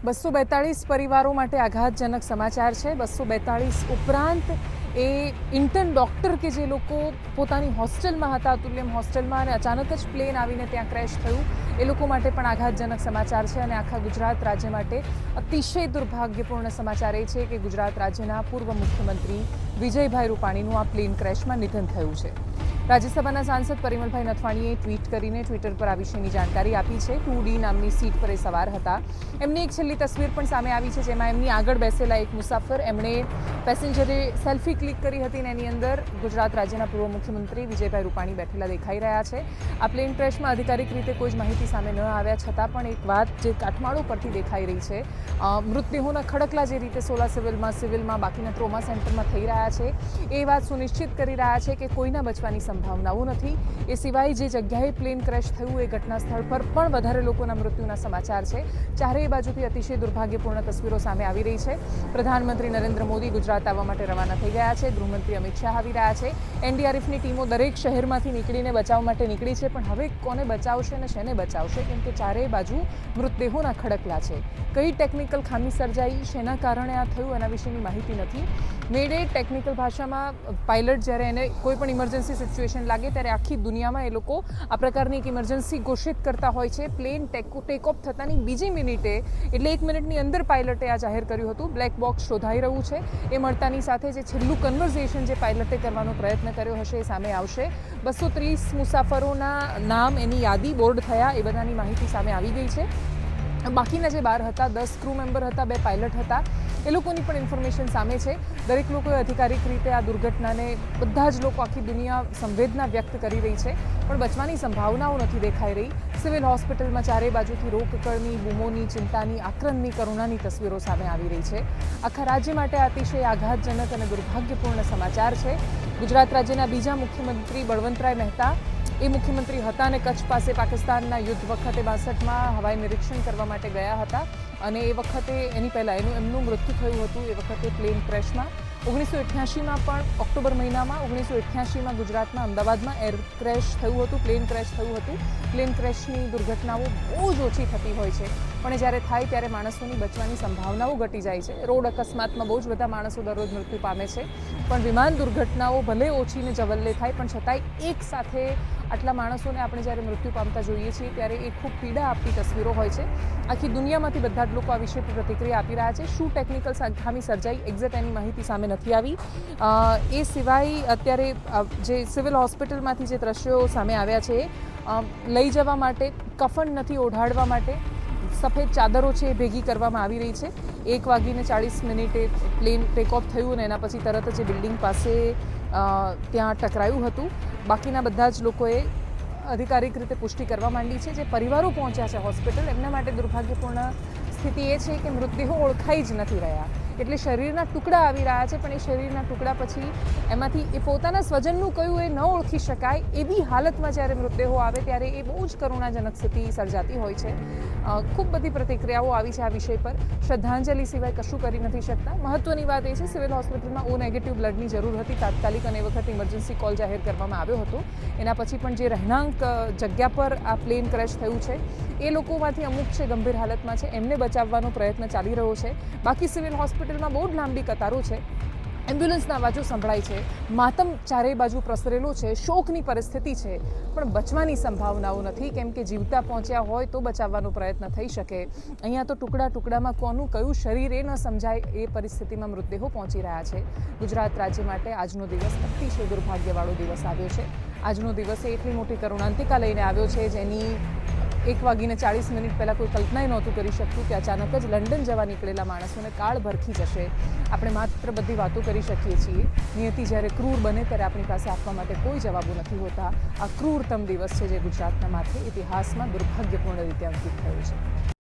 242 પરિવારો માટે આઘાતજનક સમાચાર છે। 242 ઉપરાંત એ ઇન્ટર્ન ડૉક્ટર કે જે લોકો પોતાની હોસ્ટેલમાં હતા, અતુલ્યમ હોસ્ટેલમાં, અને અચાનક જ પ્લેન આવીને ત્યાં ક્રેશ થયું, એ લોકો માટે પણ આઘાતજનક સમાચાર છે। અને આખા ગુજરાત રાજ્ય માટે અતિશય દુર્ભાગ્યપૂર્ણ સમાચાર એ છે કે ગુજરાત રાજ્યના પૂર્વ મુખ્યમંત્રી વિજયભાઈ રૂપાણીનું આ પ્લેન ક્રેશમાં નિધન થયું છે। રાજ્યસભાના સાંસદ પરિમલભાઈ નથવાણીએ ટ્વીટ કરીને ટ્વિટર પર આ વિશેની જાણકારી આપી છે। 2D નામની સીટ પર એ સવાર હતા। એમની એક છેલ્લી તસવીર પણ સામે આવી છે, જેમાં એમની આગળ બેસેલા એક મુસાફર, એમણે પેસેન્જરે સેલ્ફી ક્લિક કરી હતી અને એની અંદર ગુજરાત રાજ્યના પૂર્વ મુખ્યમંત્રી વિજયભાઈ રૂપાણી બેઠેલા દેખાઈ રહ્યા છે। આ પ્લેન ક્રેશમાં અધિકારિક રીતે કોઈ જ માહિતી સામે ન આવ્યા છતાં પણ એક વાત જે કાઠમાળો પરથી દેખાઈ રહી છે, મૃતદેહોના ખડકલા જે રીતે સોલા સિવિલમાં બાકીના ટ્રોમા સેન્ટરમાં થઈ રહ્યા છે, એ વાત સુનિશ્ચિત કરી રહ્યા છે કે કોઈના બચવાની સંભાવનાઓ નથી। એ સિવાય જે જગ્યાએ પ્લેન ક્રેશ થયું એ ઘટના સ્થળ પર પણ વધારે લોકોના મૃત્યુના સમાચાર છે। ચારેય બાજુથી અતિશય દુર્ભાગ્યપૂર્ણ તસવીરો સામે આવી રહી છે। પ્રધાનમંત્રી નરેન્દ્ર મોદી ગુજરાત આવવા માટે રવાના થઈ ગયા છે। ગૃહમંત્રી અમિત શાહ આવી રહ્યા છે। એનડીઆરએફની ટીમો દરેક શહેરમાંથી નીકળીને બચાવ માટે નીકળી છે, પણ હવે કોને બચાવશે અને શેને બચાવશે, કેમ કે ચારેય બાજુ મૃતદેહોના ખડકલા છે। કઈ ટેકનિકલ ખામી સર્જાઈ, શેના કારણે આ થયું, એના વિશેની માહિતી નથી। મેડે ટેકનિકલ ભાષામાં પાયલટ જ્યારે એને કોઈ પણ ઇમરજન્સી સિચ્યુએશન લાગે ત્યારે આખી દુનિયામાં એ લોકો આ પ્રકારની એક ઇમરજન્સી ઘોષિત કરતા હોય છે। પ્લેન ટેક ઓફ થતાની બીજી મિનિટે, એટલે 1 મિનિટની અંદર પાયલટે આ જાહેર કર્યું હતું। બ્લેક બોક્સ શોધાઈ રહ્યું છે, એ મળતાની સાથે જે છેલ્લું કન્વર્ઝેશન જે પાયલટે કરવાનો પ્રયત્ન કર્યો હશે એ સામે આવશે। 230 મુસાફરોના નામ, એની યાદી બોર્ડ થયા, એ બધાની માહિતી સામે આવી ગઈ છે। બાકીના જે 12 હતા, 10 ક્રૂ મેમ્બર હતા, 2 પાયલટ હતા, એ લોકોની પણ ઇન્ફોર્મેશન સામે છે। દરેક લોકોએ અધિકારિક રીતે આ દુર્ઘટનાને, બધા જ લોકો, આખી દુનિયા સંવેદના વ્યક્ત કરી રહી છે, પણ બચવાની સંભાવનાઓ નથી દેખાઈ રહી। સિવિલ હોસ્પિટલમાં ચારેય બાજુથી રોકકળની, બૂમોની, ચિંતાની, આક્રંદની, કરુણાની તસવીરો સામે આવી રહી છે। આખા રાજ્ય માટે અતિશય આઘાતજનક અને દુર્ભાગ્યપૂર્ણ સમાચાર છે। ગુજરાત રાજ્યના બીજા મુખ્યમંત્રી બળવંતરાય મહેતા, એ મુખ્યમંત્રી હતા અને કચ્છ પાસે પાકિસ્તાનના યુદ્ધ વખતે 62માં હવાઈ નિરીક્ષણ કરવા માટે ગયા હતા, અને એ વખતે, એની પહેલાં એમનું મૃત્યુ થયું હતું એ વખતે પ્લેન ક્રેશમાં। 1988માં પણ ઓક્ટોબર મહિનામાં 1988માં ગુજરાતના અમદાવાદમાં એર ક્રેશ થયું હતું, પ્લેન ક્રેશ થયું હતું। પ્લેન ક્રેશની દુર્ઘટનાઓ બહુ જ ઓછી થતી હોય છે, પણ જ્યારે થાય ત્યારે માણસોની બચવાની સંભાવનાઓ ઘટી જાય છે। રોડ અકસ્માતમાં બહુ જ બધા માણસો દરરોજ મૃત્યુ પામે છે, પણ વિમાન દુર્ઘટનાઓ ભલે ઓછી ને જવલ્લે થાય, પણ છતાંય એક સાથે આટલા માણસોને આપણે જ્યારે મૃત્યુ પામતા જોઈએ છીએ ત્યારે એ ખૂબ પીડા આપતી તસવીરો હોય છે। આખી દુનિયામાંથી બધા જ લોકો આ વિષય પર પ્રતિક્રિયા આપી રહ્યા છે। શું ટેકનિકલ ખામી સર્જાઈ, એક્ઝેક્ટ એની માહિતી સામે નથી આવી। એ સિવાય અત્યારે જે સિવિલ હોસ્પિટલમાંથી જે દ્રશ્યો સામે આવ્યા છે, લઈ જવા માટે કફન નથી, ઓઢાડવા માટે સફેદ ચાદરો છે એ ભેગી કરવામાં આવી રહી છે। 1:40 પ્લેન ટેક ઓફ થયું અને એના પછી તરત જ બિલ્ડિંગ પાસે ત્યાં ટકરાયું હતું। બાકીના બધા જ લોકોએ અધિકારિક રીતે પુષ્ટિ કરવા માંડી છે। જે પરિવારો પહોંચ્યા છે હોસ્પિટલ, એમના માટે દુર્ભાગ્યપૂર્ણ સ્થિતિ એ છે કે મૃતદેહો ઓળખાઈ જ નથી રહ્યા, એટલે શરીરના ટુકડા આવી રહ્યા છે, પણ એ શરીરના ટુકડા પછી એમાંથી એ પોતાના સ્વજનનું કયું એ ન ઓળખી શકાય એવી હાલતમાં જ્યારે મૃતદેહો આવે ત્યારે એ બહુ જ કરુણાજનક સ્થિતિ સર્જાતી હોય છે। ખૂબ બધી પ્રતિક્રિયાઓ આવી છે આ વિષય પર। શ્રદ્ધાંજલિ સિવાય કશું કરી નથી શકતા। મહત્વની વાત એ છે, સિવિલ હોસ્પિટલમાં O નેગેટિવ બ્લડની જરૂર હતી તાત્કાલિક, અને એ વખતે ઇમરજન્સી કોલ જાહેર કરવામાં આવ્યો હતો। એના પછી પણ જે રહેણાંક જગ્યા પર આ પ્લેન ક્રેશ થયું છે, એ લોકોમાંથી અમુક છે ગંભીર હાલતમાં છે, એમને બચાવવાનો પ્રયત્ન ચાલી રહ્યો છે। બાકી સિવિલ હોસ્પિટલમાં બહુ જ લાંબી કતારો છે, એમ્બ્યુલન્સના અવાજો સંભળાય છે, માતમ ચારેય બાજુ પ્રસરેલો છે, શોકની પરિસ્થિતિ છે, પણ બચવાની સંભાવનાઓ નથી, કેમ કે જીવતા પહોંચ્યા હોય તો બચાવવાનો પ્રયત્ન થઈ શકે। અહીંયા તો ટુકડામાં કોનું કયું શરીર એ ન સમજાય એ પરિસ્થિતિમાં મૃતદેહો પહોંચી રહ્યા છે। ગુજરાત રાજ્ય માટે આજનો દિવસ અતિશય દુર્ભાગ્યવાળો દિવસ આવ્યો છે। આજનો દિવસ એટલી મોટી કરુણાંતિકા લઈને આવ્યો છે, જેની 1:40 પહેલાં કોઈ કલ્પનાય નહોતું કરી શકતું કે અચાનક જ લંડન જવા નીકળેલા માણસોને કાળ ભરખી જશે। આપણે માત્ર બધી વાતો કરી શકીએ છીએ, નિયતિ જ્યારે ક્રૂર બને ત્યારે આપણી પાસે આપવા માટે કોઈ જવાબો નથી હોતા। આ ક્રૂરતમ દિવસ છે જે ગુજરાતના માથે ઇતિહાસમાં દુર્ભાગ્યપૂર્ણ રીતે અંકિત થયો છે।